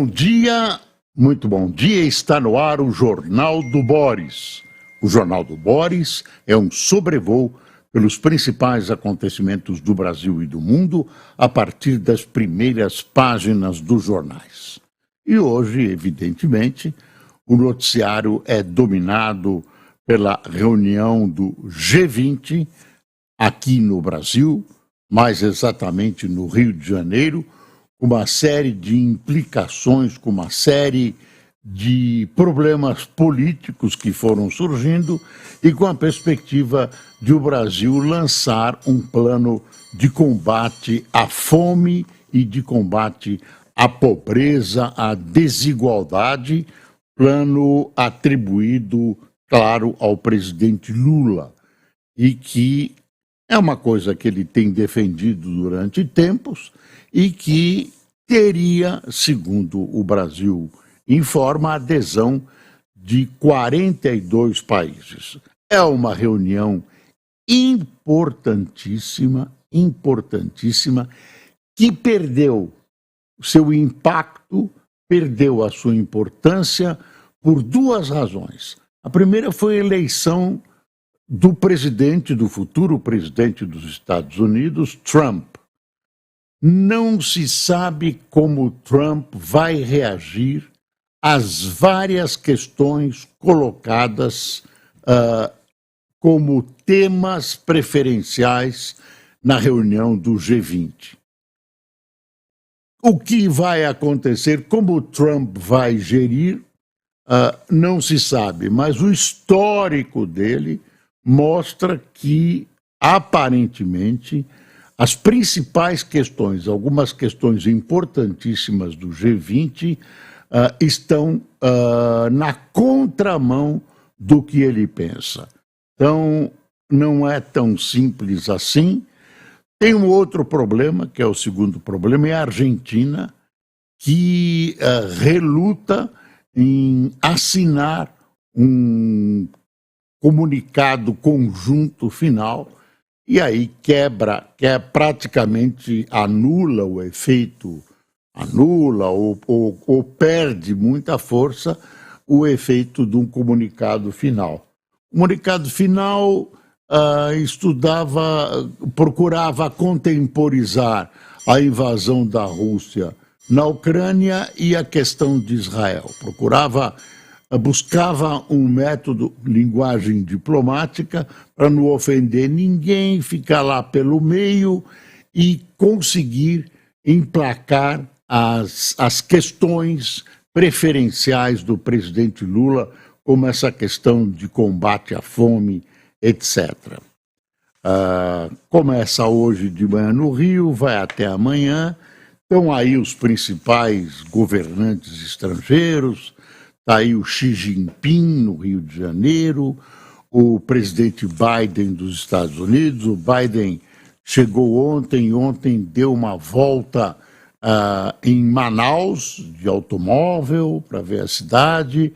Bom dia, muito bom dia, está no ar o Jornal do Boris. O Jornal do Boris é um sobrevoo pelos principais acontecimentos do Brasil e do mundo a partir das primeiras páginas dos jornais. E hoje, evidentemente, o noticiário é dominado pela reunião do G20 aqui no Brasil, mais exatamente no Rio de Janeiro, com uma série de implicações, com uma série de problemas políticos que foram surgindo e com a perspectiva de o Brasil lançar um plano de combate à fome e de combate à pobreza, à desigualdade, plano atribuído, claro, ao presidente Lula, e que é uma coisa que ele tem defendido durante tempos e que teria, segundo o Brasil informa, a adesão de 42 países. É uma reunião importantíssima, que perdeu seu impacto, perdeu a sua importância por duas razões. A primeira foi a eleição do presidente, do futuro presidente dos Estados Unidos, Trump. Não se sabe como Trump vai reagir às várias questões colocadas como temas preferenciais na reunião do G20. O que vai acontecer, como Trump vai gerir, não se sabe, mas o histórico dele mostra que, aparentemente, as principais questões, algumas questões importantíssimas do G20, estão na contramão do que ele pensa. Então, não é tão simples assim. Tem um outro problema, que é o segundo problema, é a Argentina, que reluta em assinar um comunicado conjunto final, e aí praticamente anula o efeito, ou perde muita força o efeito de um comunicado final. O comunicado final procurava contemporizar a invasão da Rússia na Ucrânia e a questão de Israel. Buscava um método, linguagem diplomática, para não ofender ninguém, ficar lá pelo meio e conseguir emplacar as questões preferenciais do presidente Lula, como essa questão de combate à fome, etc. Começa hoje de manhã no Rio, vai até amanhã. Estão aí os principais governantes estrangeiros. Está aí o Xi Jinping, no Rio de Janeiro, o presidente Biden dos Estados Unidos. O Biden chegou ontem deu uma volta em Manaus, de automóvel, para ver a cidade,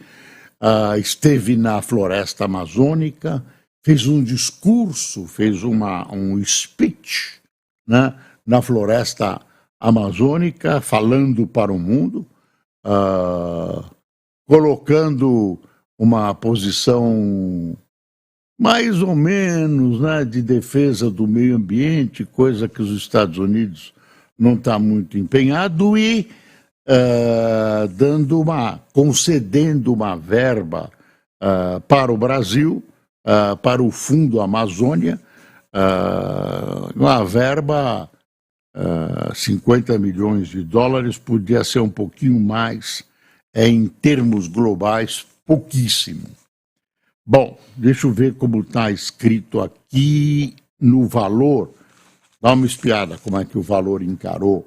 esteve na floresta amazônica, fez um discurso, fez um speech, né, na floresta amazônica, falando para o mundo, colocando uma posição mais ou menos, né, de defesa do meio ambiente, coisa que os Estados Unidos não está muito empenhado, e concedendo uma verba para o Brasil, para o Fundo Amazônia, uma verba, 50 milhões de dólares, podia ser um pouquinho mais, em termos globais, pouquíssimo. Bom, deixa eu ver como está escrito aqui no Valor. Dá uma espiada como é que o Valor encarou.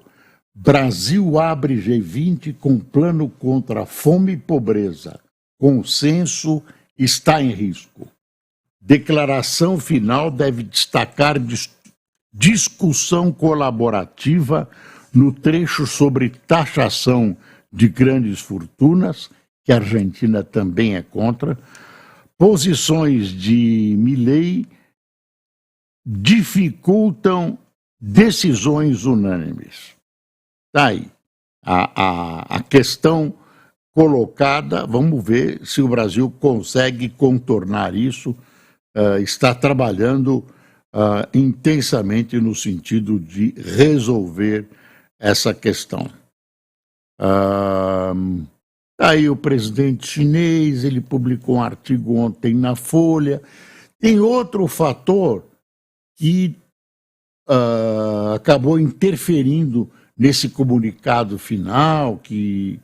Brasil abre G20 com plano contra fome e pobreza. Consenso está em risco. Declaração final deve destacar discussão colaborativa no trecho sobre taxação de grandes fortunas, que a Argentina também é contra. Posições de Milei dificultam decisões unânimes. Está aí. a questão colocada, vamos ver se o Brasil consegue contornar isso, está trabalhando intensamente no sentido de resolver essa questão. Aí o presidente chinês, ele publicou um artigo ontem na Folha. Tem outro fator que acabou interferindo nesse comunicado final, que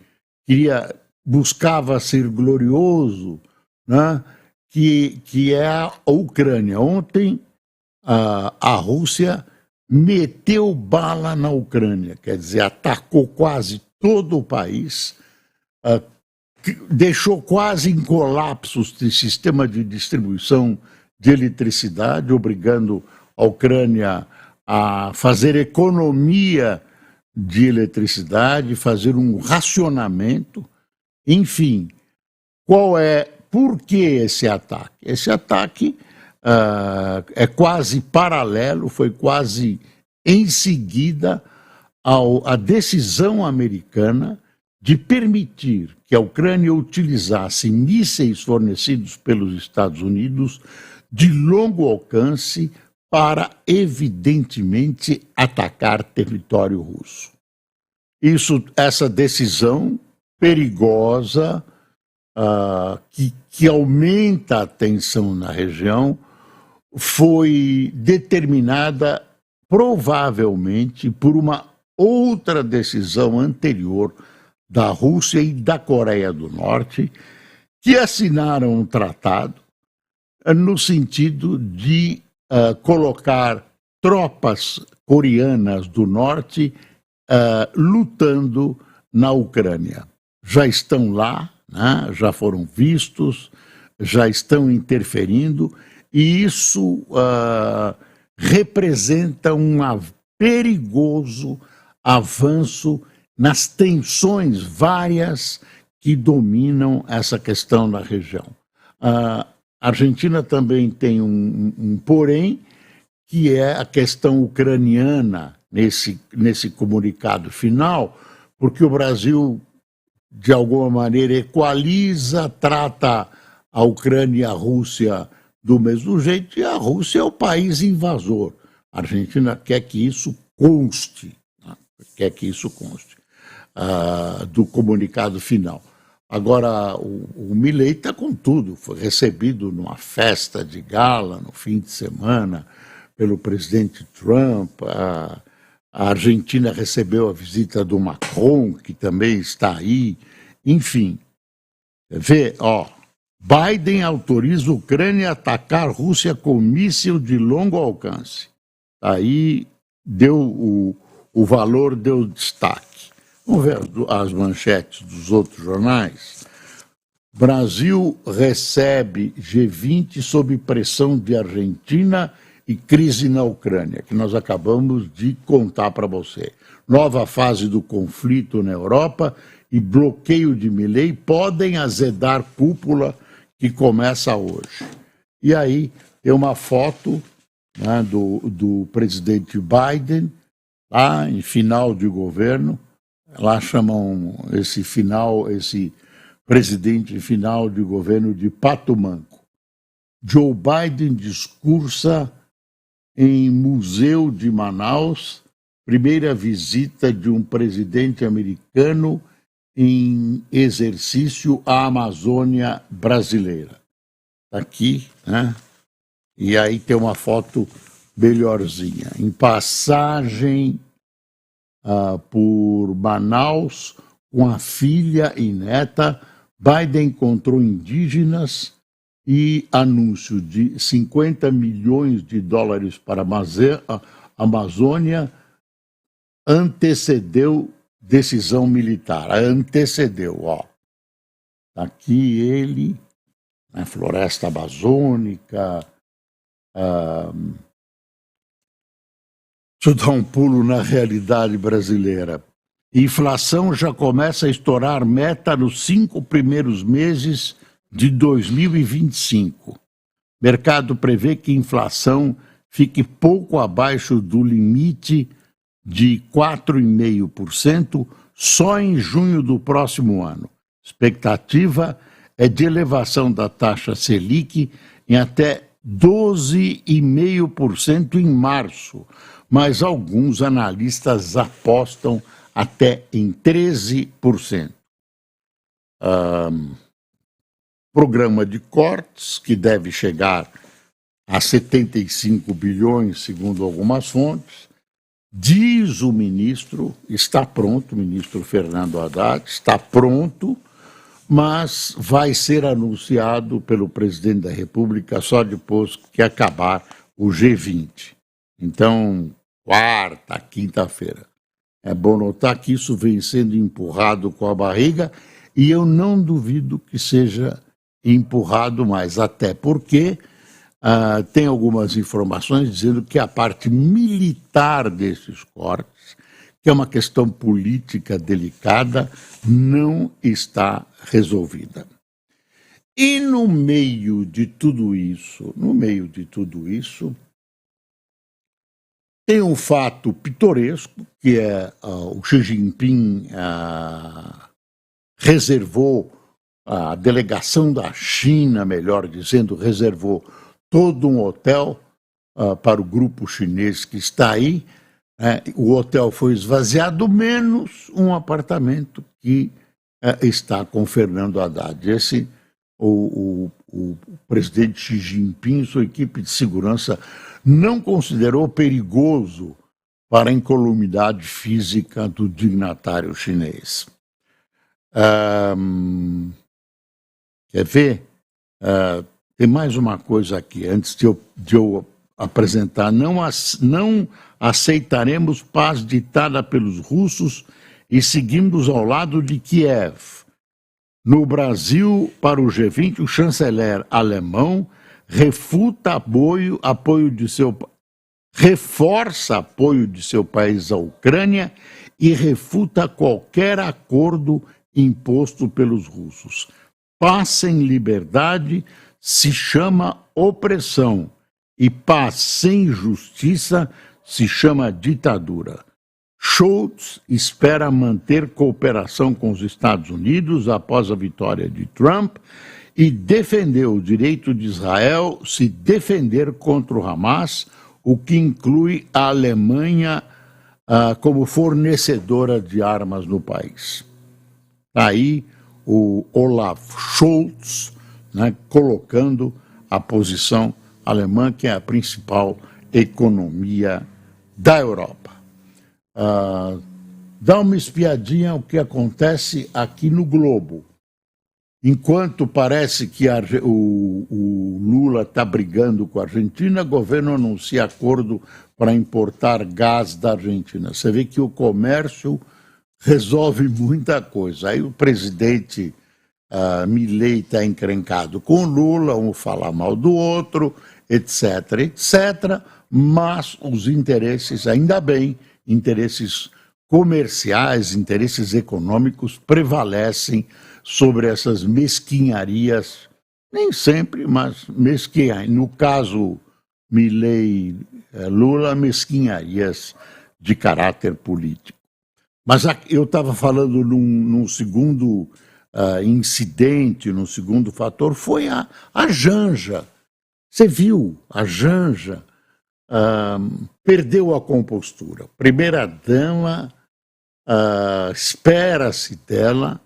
buscava ser glorioso, né? que é a Ucrânia. Ontem a Rússia meteu bala na Ucrânia, quer dizer, atacou quase todo o país, deixou quase em colapso o sistema de distribuição de eletricidade, obrigando a Ucrânia a fazer economia de eletricidade, fazer um racionamento, enfim. Por que esse ataque? Esse ataque é quase paralelo, foi quase em seguida à decisão americana de permitir que a Ucrânia utilizasse mísseis fornecidos pelos Estados Unidos de longo alcance para, evidentemente, atacar território russo. Essa decisão perigosa, que aumenta a tensão na região, foi determinada provavelmente por uma outra decisão anterior da Rússia e da Coreia do Norte, que assinaram um tratado no sentido de colocar tropas coreanas do norte lutando na Ucrânia. Já estão lá, né? Já foram vistos, já estão interferindo, e isso representa um perigoso avanço nas tensões várias que dominam essa questão na região. A Argentina também tem um porém, que é a questão ucraniana nesse comunicado final, porque o Brasil, de alguma maneira, equaliza, trata a Ucrânia e a Rússia do mesmo jeito, e a Rússia é o país invasor. A Argentina quer que isso conste, né? Quer que isso conste do comunicado final. Agora, o Milei está com tudo, foi recebido numa festa de gala no fim de semana pelo presidente Trump. A Argentina recebeu a visita do Macron, que também está aí. Enfim, Biden autoriza a Ucrânia a atacar a Rússia com míssil de longo alcance. Aí deu o valor, deu destaque. Vamos ver as manchetes dos outros jornais. Brasil recebe G20 sob pressão de Argentina e crise na Ucrânia, que nós acabamos de contar para você. Nova fase do conflito na Europa e bloqueio de Milei podem azedar cúpula que começa hoje. E aí tem uma foto, né, do presidente Biden, lá em final de governo. Lá chamam esse presidente final de governo de pato manco. Joe Biden discursa em Museu de Manaus, primeira visita de um presidente americano em exercício à Amazônia brasileira. Está aqui, né? E aí tem uma foto melhorzinha. Em passagem por Manaus, com a filha e neta, Biden encontrou indígenas e anúncio de 50 milhões de dólares para a Amazônia antecedeu decisão militar. Antecedeu, Aqui ele, na floresta amazônica. Deixa eu dar um pulo na realidade brasileira. Inflação já começa a estourar meta nos 5 primeiros meses de 2025. Mercado prevê que a inflação fique pouco abaixo do limite de 4,5% só em junho do próximo ano. Expectativa é de elevação da taxa Selic em até 12,5% em março, mas alguns analistas apostam até em 13%. Programa de cortes, que deve chegar a 75 bilhões, segundo algumas fontes. Diz o ministro, está pronto, o ministro Fernando Haddad, está pronto, mas vai ser anunciado pelo presidente da República só depois que acabar o G20. Então, quarta, quinta-feira. É bom notar que isso vem sendo empurrado com a barriga e eu não duvido que seja empurrado mais, até porque tem algumas informações dizendo que a parte militar desses cortes, que é uma questão política delicada, não está resolvida. E no meio de tudo isso, tem um fato pitoresco, que é o Xi Jinping reservou, a delegação da China, melhor dizendo, reservou todo um hotel para o grupo chinês que está aí. O hotel foi esvaziado, menos um apartamento que está com Fernando Haddad. O presidente Xi Jinping e sua equipe de segurança não considerou perigoso para a incolumidade física do dignatário chinês. Quer ver? Tem mais uma coisa aqui, antes de eu apresentar. Não aceitaremos paz ditada pelos russos e seguimos ao lado de Kiev. No Brasil, para o G20, o chanceler alemão reforça apoio de seu país à Ucrânia e refuta qualquer acordo imposto pelos russos. Paz sem liberdade se chama opressão e paz sem justiça se chama ditadura. Scholz espera manter cooperação com os Estados Unidos após a vitória de Trump e defendeu o direito de Israel se defender contra o Hamas, o que inclui a Alemanha como fornecedora de armas no país. Aí o Olaf Scholz, colocando a posição alemã, que é a principal economia da Europa. Dá uma espiadinha o que acontece aqui no globo. Enquanto parece que o Lula está brigando com a Argentina, o governo anuncia acordo para importar gás da Argentina. Você vê que o comércio resolve muita coisa. Aí o presidente Milei está encrencado com o Lula, um fala mal do outro, etc., etc., mas os interesses, ainda bem, interesses comerciais, interesses econômicos prevalecem sobre essas mesquinharias, nem sempre, mas mesquinharias. No caso Milei, Lula, mesquinharias de caráter político. Mas eu estava falando num segundo incidente, num segundo fator, foi a Janja. Você viu, a Janja perdeu a compostura. Primeira-dama, espera-se dela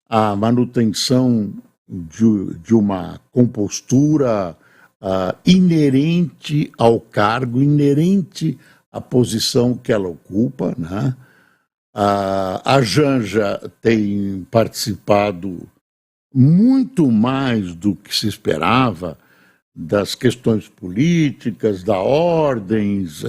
a manutenção de uma compostura inerente ao cargo, inerente à posição que ela ocupa, né? A Janja tem participado muito mais do que se esperava das questões políticas, da ordens,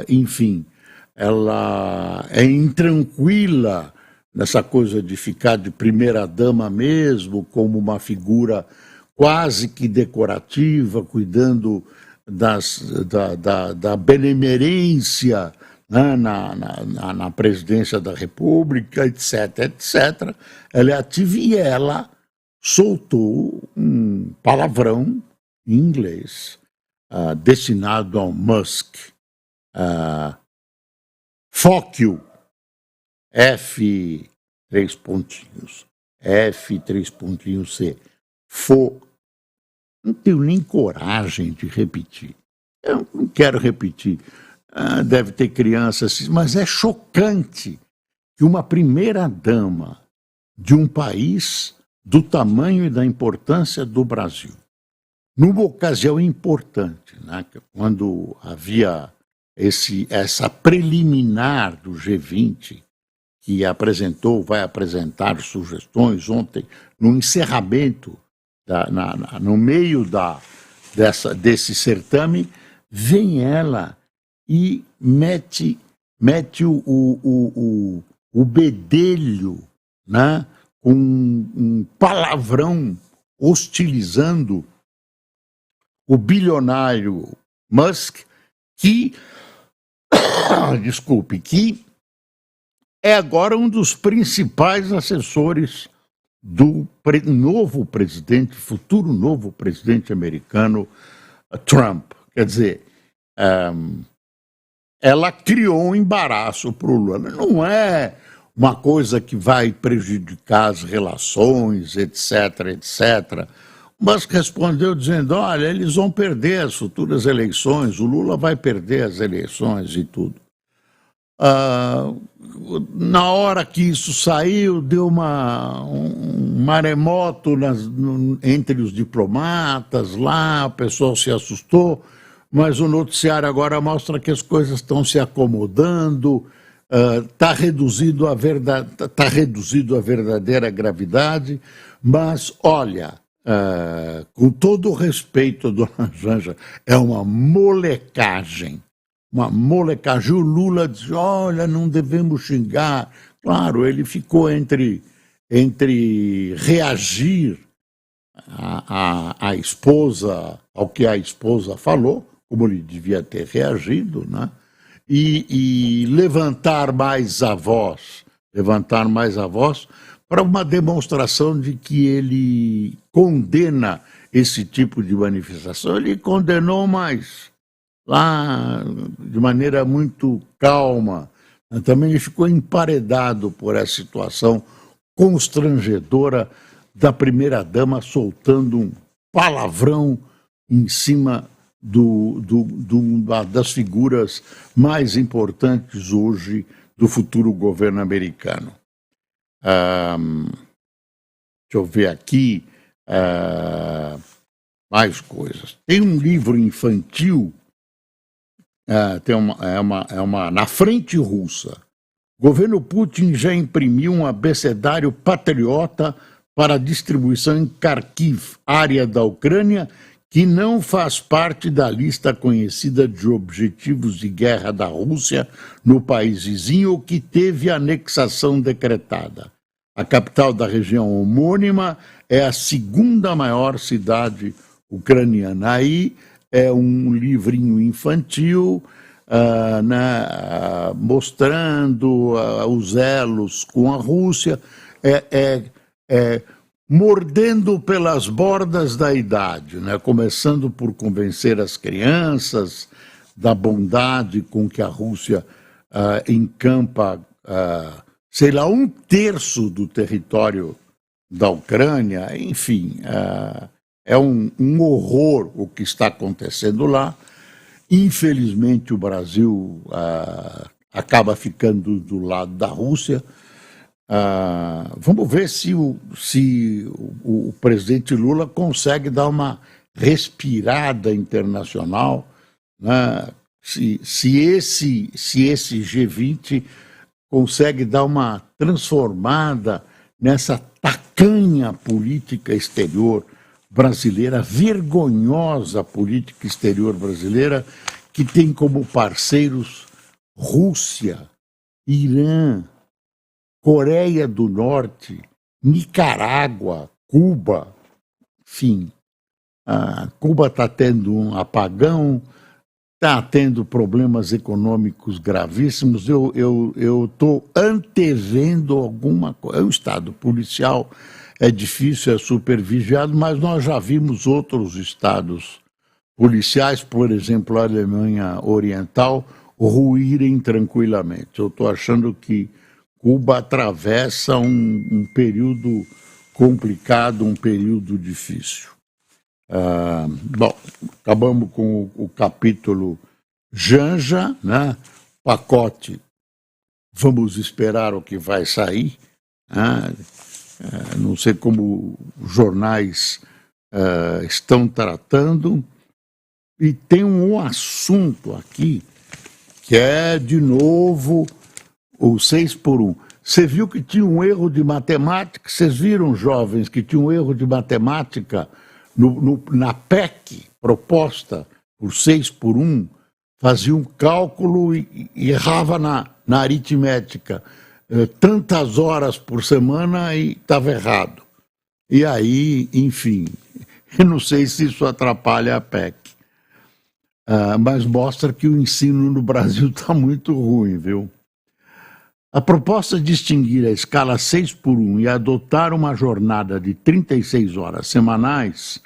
enfim. Ela é intranquila nessa coisa de ficar de primeira-dama mesmo, como uma figura quase que decorativa, cuidando da benemerência, né, na presidência da República, etc., etc. Ela é ativa e ela soltou um palavrão em inglês destinado ao Musk. Fuck you. F, três pontinhos, F, três pontinhos, C, for, não tenho nem coragem de repetir. Eu não quero repetir. Deve ter crianças, mas é chocante que uma primeira-dama de um país do tamanho e da importância do Brasil, numa ocasião importante, né, quando havia essa preliminar do G20, que vai apresentar sugestões ontem, no encerramento, no meio desse certame, vem ela e mete o bedelho, né, com um palavrão hostilizando o bilionário Musk, que é agora um dos principais assessores do futuro novo presidente americano, Trump. Quer dizer, ela criou um embaraço para o Lula. Não é uma coisa que vai prejudicar as relações, etc., etc. Musk respondeu dizendo, olha, eles vão perder as futuras eleições, o Lula vai perder as eleições e tudo. Na hora que isso saiu, deu um maremoto entre os diplomatas lá, o pessoal se assustou, mas o noticiário agora mostra que as coisas estão se acomodando, está reduzido a verdadeira gravidade, mas olha, com todo o respeito, dona Janja, é uma molecagem. O Lula diz, olha, não devemos xingar. Claro, ele ficou entre reagir à esposa, ao que a esposa falou, como ele devia ter reagido, né? E levantar mais a voz para uma demonstração de que ele condena esse tipo de manifestação. Ele condenou mais lá de maneira muito calma. Também ele ficou emparedado por essa situação constrangedora da primeira-dama soltando um palavrão em cima das figuras mais importantes hoje do futuro governo americano. Deixa eu ver aqui mais coisas. Tem um livro infantil, na frente russa. O governo Putin já imprimiu um abecedário patriota para distribuição em Kharkiv, área da Ucrânia, que não faz parte da lista conhecida de objetivos de guerra da Rússia no país vizinho, que teve anexação decretada. A capital da região homônima é a segunda maior cidade ucraniana. Aí é um livrinho infantil mostrando os elos com a Rússia, mordendo pelas bordas da idade, né? Começando por convencer as crianças da bondade com que a Rússia encampa, sei lá, 1/3 do território da Ucrânia. Enfim, é um horror o que está acontecendo lá. Infelizmente, o Brasil acaba ficando do lado da Rússia. Vamos ver se o presidente Lula consegue dar uma respirada internacional, né? Se esse G20 consegue dar uma transformada nessa tacanha política exterior brasileira, vergonhosa política exterior brasileira, que tem como parceiros Rússia, Irã, Coreia do Norte, Nicarágua, Cuba. Enfim, Cuba está tendo um apagão, está tendo problemas econômicos gravíssimos. Eu estou antevendo alguma coisa. É um estado policial, é difícil, é supervigiado, mas nós já vimos outros estados policiais, por exemplo, a Alemanha Oriental, ruírem tranquilamente. Eu estou achando que Cuba atravessa um período complicado, um período difícil. Bom, acabamos com o capítulo Janja, né? Pacote, vamos esperar o que vai sair. Né? Não sei como os jornais estão tratando. E tem um assunto aqui que é, de novo, o 6x1. Você viu que tinha um erro de matemática? Vocês viram, jovens, que tinha um erro de matemática na PEC proposta por 6x1? Fazia um cálculo e errava na aritmética. Tantas horas por semana e estava errado. E aí, enfim, eu não sei se isso atrapalha a PEC. Mas mostra que o ensino no Brasil está muito ruim, viu? A proposta de extinguir a escala 6x1 e adotar uma jornada de 36 horas semanais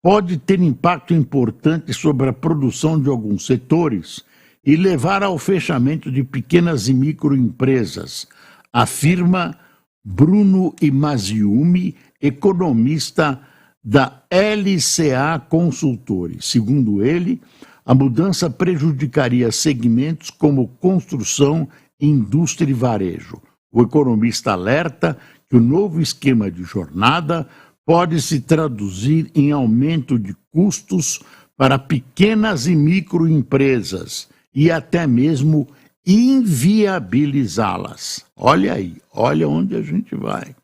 pode ter impacto importante sobre a produção de alguns setores e levar ao fechamento de pequenas e microempresas, afirma Bruno Imaziumi, economista da LCA Consultores. Segundo ele, a mudança prejudicaria segmentos como construção, indústria e varejo. O economista alerta que o novo esquema de jornada pode se traduzir em aumento de custos para pequenas e microempresas e até mesmo inviabilizá-las. Olha aí, olha onde a gente vai.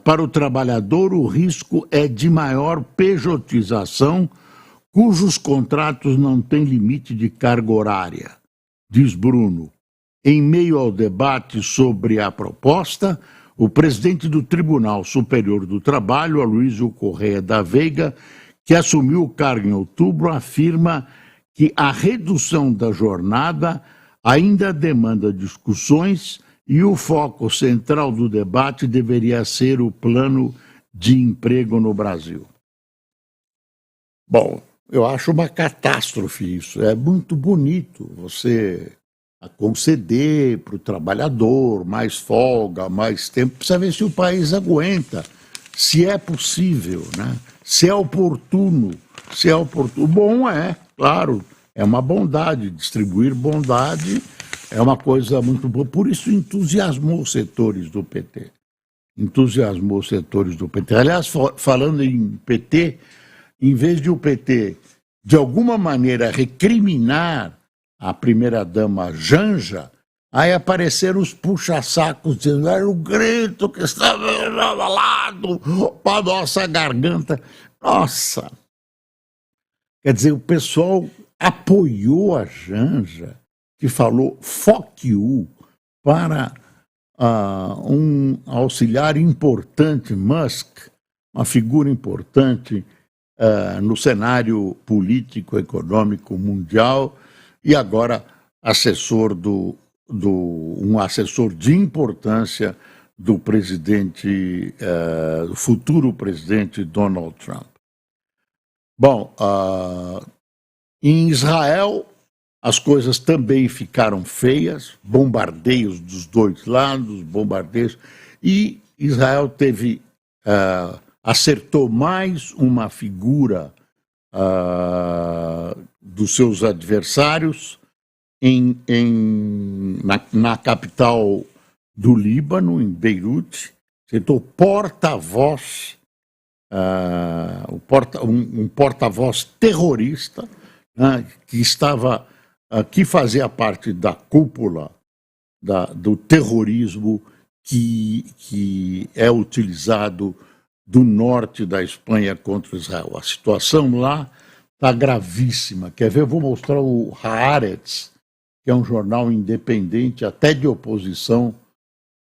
Para o trabalhador, o risco é de maior pejotização, cujos contratos não têm limite de carga horária, diz Bruno. Em meio ao debate sobre a proposta, o presidente do Tribunal Superior do Trabalho, Aloysio Correia da Veiga, que assumiu o cargo em outubro, afirma que a redução da jornada ainda demanda discussões e o foco central do debate deveria ser o plano de emprego no Brasil. Bom, eu acho uma catástrofe isso. É muito bonito você conceder para o trabalhador mais folga, mais tempo. Precisa ver se o país aguenta, se é possível, né? Se é oportuno. O bom claro, é uma bondade. Distribuir bondade é uma coisa muito boa. Por isso entusiasmou os setores do PT. Aliás, falando em PT, em vez de o PT, de alguma maneira, recriminar a primeira-dama Janja, aí apareceram os puxa-sacos dizendo era o grito que estava abalado para a nossa garganta. Nossa! Quer dizer, o pessoal apoiou a Janja, que falou fuck you, para um auxiliar importante, Musk, uma figura importante no cenário político, econômico mundial, e agora um assessor de importância do presidente, do futuro presidente Donald Trump. Bom, em Israel as coisas também ficaram feias, bombardeios dos dois lados, e Israel acertou mais uma figura dos seus adversários na capital do Líbano, em Beirute, acertou porta-voz, um porta-voz terrorista, né, que fazia parte da cúpula do terrorismo que é utilizado do norte da Espanha contra Israel. A situação lá está gravíssima. Quer ver? Eu vou mostrar o Haaretz, que é um jornal independente, até de oposição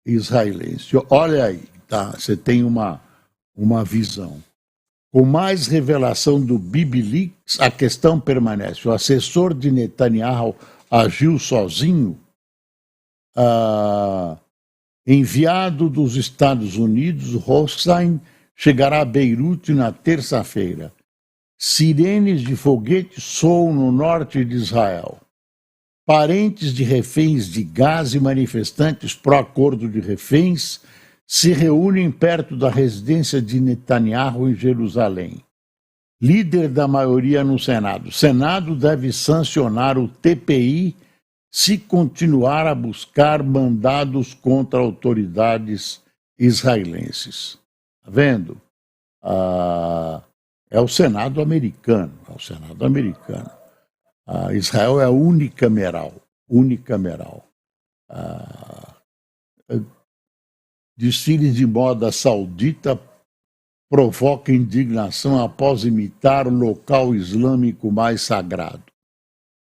israelense. Olha aí, tá? Você tem uma visão. Com mais revelação do Bibi Leaks, a questão permanece. O assessor de Netanyahu agiu sozinho? Enviado dos Estados Unidos, Rothstein chegará a Beirute na terça-feira. Sirenes de foguete soam no norte de Israel. Parentes de reféns de Gaza e manifestantes pró-acordo de reféns se reúnem perto da residência de Netanyahu em Jerusalém. Líder da maioria no Senado. O Senado deve sancionar o TPI se continuar a buscar mandados contra autoridades israelenses. Está vendo? É o Senado americano. É o Senado americano. Israel é unicameral. Unicameral. Desfiles de moda saudita provoca indignação após imitar o local islâmico mais sagrado.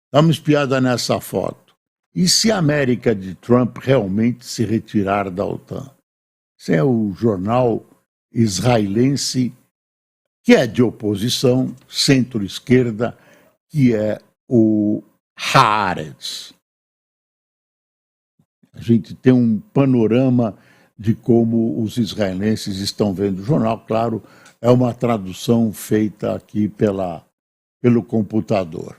Dá uma espiada nessa foto. E se a América de Trump realmente se retirar da OTAN? Esse é o jornal israelense, que é de oposição, centro-esquerda, que é o Haaretz. A gente tem um panorama de como os israelenses estão vendo o jornal. Claro, é uma tradução feita aqui pelo computador.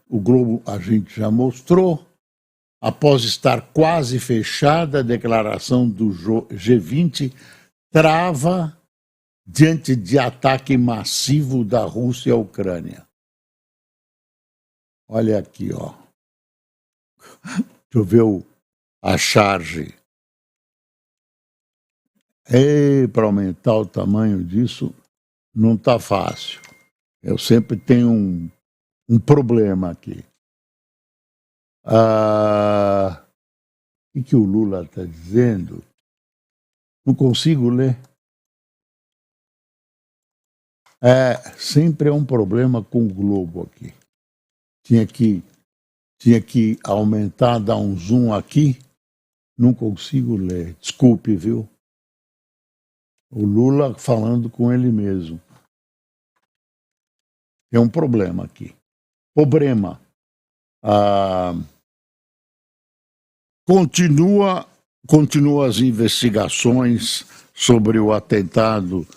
O Globo a gente já mostrou. Após estar quase fechada, a declaração do G20 trava diante de ataque massivo da Rússia à Ucrânia. Olha aqui, ó. Deixa eu ver a charge. Para aumentar o tamanho disso, não está fácil. Eu sempre tenho um problema aqui. O que o Lula está dizendo? Não consigo ler. Sempre é um problema com o Globo aqui. Tinha que aumentar, dar um zoom aqui. Não consigo ler. Desculpe, viu? O Lula falando com ele mesmo. Tem um problema aqui. Problema. Continua as investigações sobre o atentado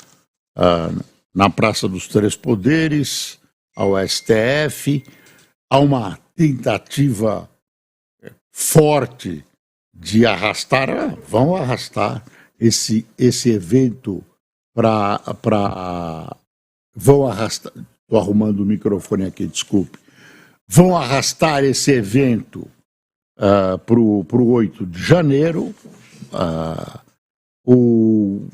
na Praça dos Três Poderes, ao STF. Há uma tentativa forte de arrastar, vão arrastar esse evento vão arrastar, estou arrumando o microfone aqui, desculpe, vão arrastar esse evento para o 8 de janeiro. O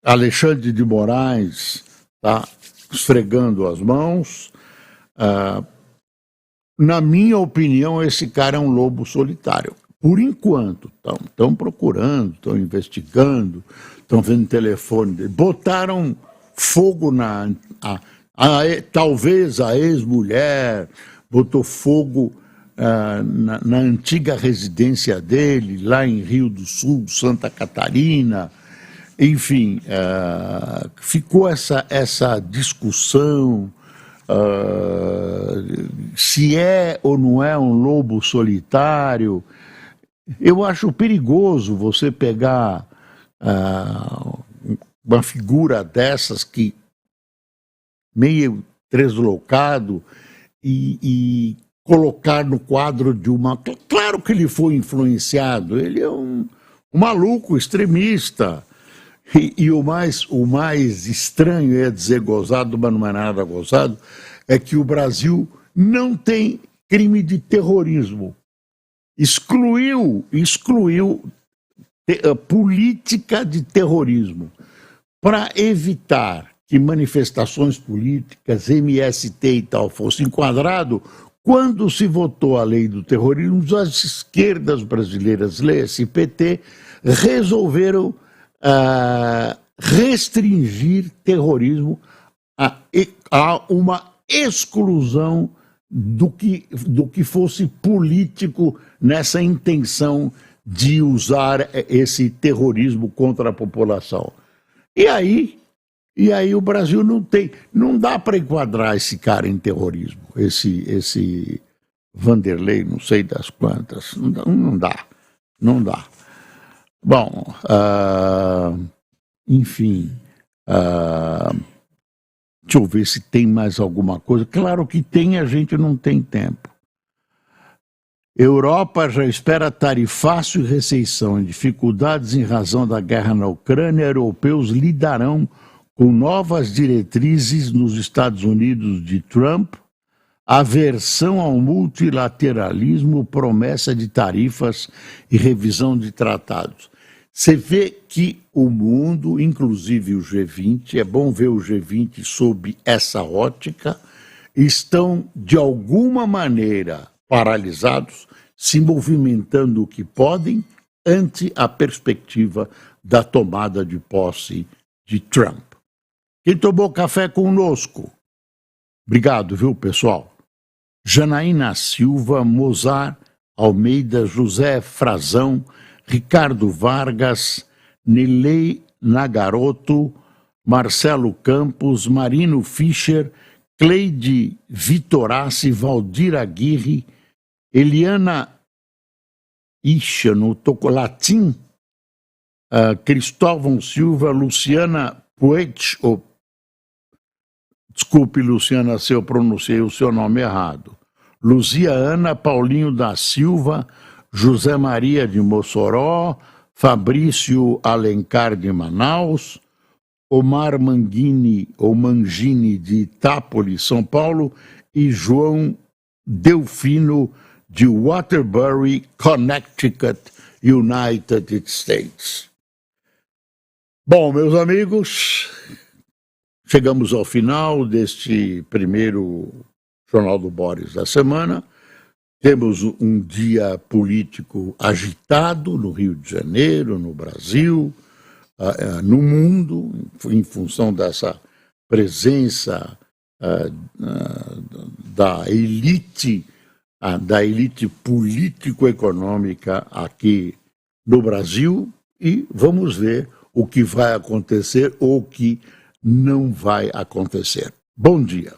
Alexandre de Moraes está esfregando as mãos. Na minha opinião, esse cara é um lobo solitário. Por enquanto, estão procurando, estão investigando, estão vendo telefone dele. Botaram fogo talvez a ex-mulher, botou fogo na antiga residência dele, lá em Rio do Sul, Santa Catarina. Enfim, ficou essa discussão se é ou não é um lobo solitário. Eu acho perigoso você pegar uma figura dessas que meio deslocado e colocar no quadro de uma... Claro que ele foi influenciado, ele é um maluco extremista. E o mais estranho, ia dizer gozado, mas não é nada gozado, é que o Brasil não tem crime de terrorismo. Excluiu política de terrorismo para evitar que manifestações políticas, MST e tal, fossem enquadrado. Quando se votou a lei do terrorismo, as esquerdas brasileiras, lê-se PT, resolveram restringir terrorismo a uma exclusão do que fosse político nessa intenção de usar esse terrorismo contra a população. E aí o Brasil não dá para enquadrar esse cara em terrorismo, esse Vanderlei, não sei das quantas, não dá. Bom, enfim, deixa eu ver se tem mais alguma coisa. Claro que tem, a gente não tem tempo. Europa já espera tarifaço e recessão e dificuldades em razão da guerra na Ucrânia. Europeus lidarão com novas diretrizes nos Estados Unidos de Trump, aversão ao multilateralismo, promessa de tarifas e revisão de tratados. Você vê que o mundo, inclusive o G20, é bom ver o G20 sob essa ótica, estão de alguma maneira paralisados, se movimentando o que podem ante a perspectiva da tomada de posse de Trump. Quem tomou café conosco? Obrigado, viu, pessoal? Janaína Silva, Mozart, Almeida, José Frazão, Ricardo Vargas, Nilei Nagaroto, Marcelo Campos, Marino Fischer, Cleide Vitorassi, Valdir Aguirre, Eliana Ischano, Tocolatim, Cristóvão Silva, Luciana Puech, desculpe, Luciana, se eu pronunciei o seu nome errado. Luzia Ana, Paulinho da Silva, José Maria de Mossoró, Fabrício Alencar de Manaus, Omar Manguini, ou Mangini de Itápolis, São Paulo, e João Delfino de Waterbury, Connecticut, United States. Bom, meus amigos, chegamos ao final deste primeiro Jornal do Boris da semana. Temos um dia político agitado no Rio de Janeiro, no Brasil, no mundo, em função dessa presença da elite político-econômica aqui no Brasil, e vamos ver o que vai acontecer ou o que não vai acontecer. Bom dia.